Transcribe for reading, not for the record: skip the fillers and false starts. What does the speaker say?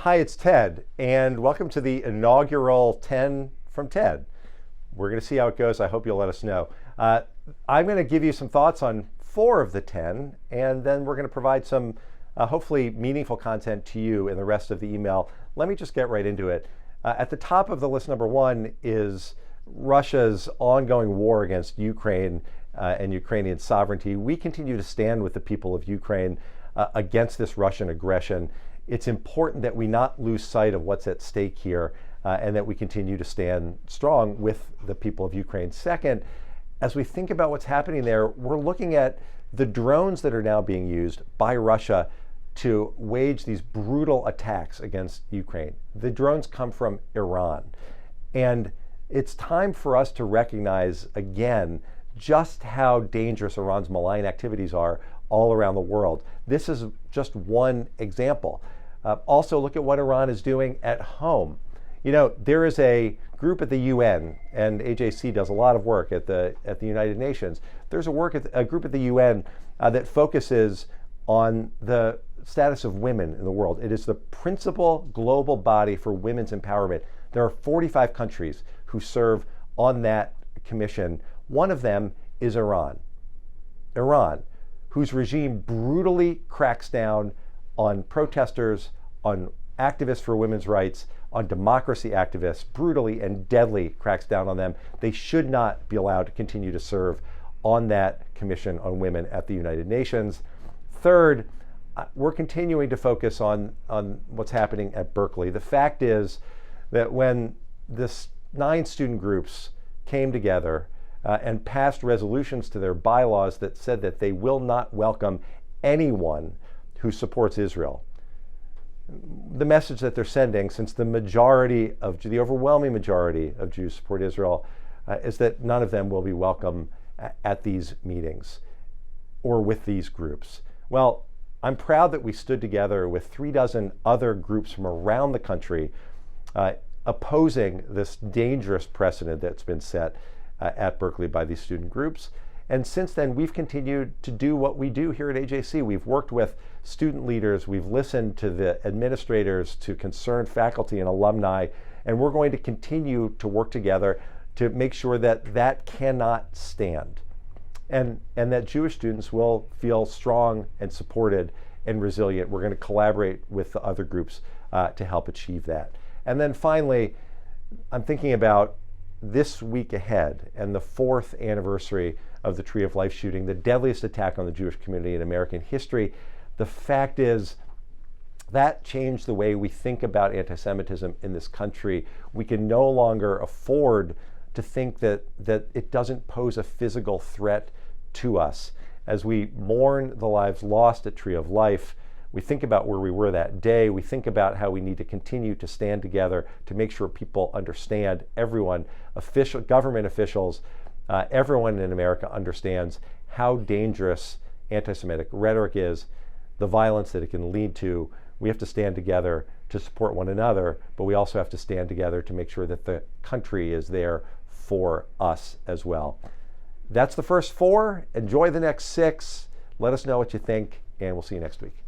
Hi, it's Ted, and welcome to the inaugural 10 from Ted. We're going to see how it goes. I hope you'll let us know. I'm going to give you some thoughts on 4 of the 10, and then we're going to provide some hopefully meaningful content to you in the rest of the email. Let me just get right into it. At the top of the list, number 1 is Russia's ongoing war against Ukraine and Ukrainian sovereignty. We continue to stand with the people of Ukraine against this Russian aggression. It's important that we not lose sight of what's at stake here and that we continue to stand strong with the people of Ukraine. Second, as we think about what's happening there, we're looking at the drones that are now being used by Russia to wage these brutal attacks against Ukraine. The drones come from Iran. And it's time for us to recognize again just how dangerous Iran's malign activities are all around the world. This is just one example. Also, look at what Iran is doing at home. You know, there is a group at the UN, and AJC does a lot of work at the United Nations. There's a group at the UN that focuses on the status of women in the world. It is the principal global body for women's empowerment. There are 45 countries who serve on that commission. One of them is Iran. Iran, whose regime brutally cracks down on protesters, on activists for women's rights, on democracy activists, brutally and deadly cracks down on them. They should not be allowed to continue to serve on that Commission on Women at the United Nations. Third, we're continuing to focus on what's happening at Berkeley. The fact is that when this 9 student groups came together and passed resolutions to their bylaws that said that they will not welcome anyone who supports Israel. The message that they're sending, since the overwhelming majority of Jews support Israel, is that none of them will be welcome at these meetings or with these groups. Well, I'm proud that we stood together with 36 other groups from around the country opposing this dangerous precedent that's been set at Berkeley by these student groups. And since then, we've continued to do what we do here at AJC. We've worked with student leaders, we've listened to the administrators, to concerned faculty and alumni, and we're going to continue to work together to make sure that that cannot stand. And that Jewish students will feel strong and supported and resilient. We're going to collaborate with the other groups to help achieve that. And then finally, I'm thinking about this week ahead and the 4th anniversary of the Tree of Life shooting, the deadliest attack on the Jewish community in American history. The fact is that changed the way we think about anti-Semitism in this country. We can no longer afford to think that it doesn't pose a physical threat to us. As we mourn the lives lost at Tree of Life, we think about where we were that day. We think about how we need to continue to stand together to make sure people understand, everyone, government officials, everyone in America understands how dangerous anti-Semitic rhetoric is, the violence that it can lead to. We have to stand together to support one another, but we also have to stand together to make sure that the country is there for us as well. That's the first 4. Enjoy the next 6. Let us know what you think, and we'll see you next week.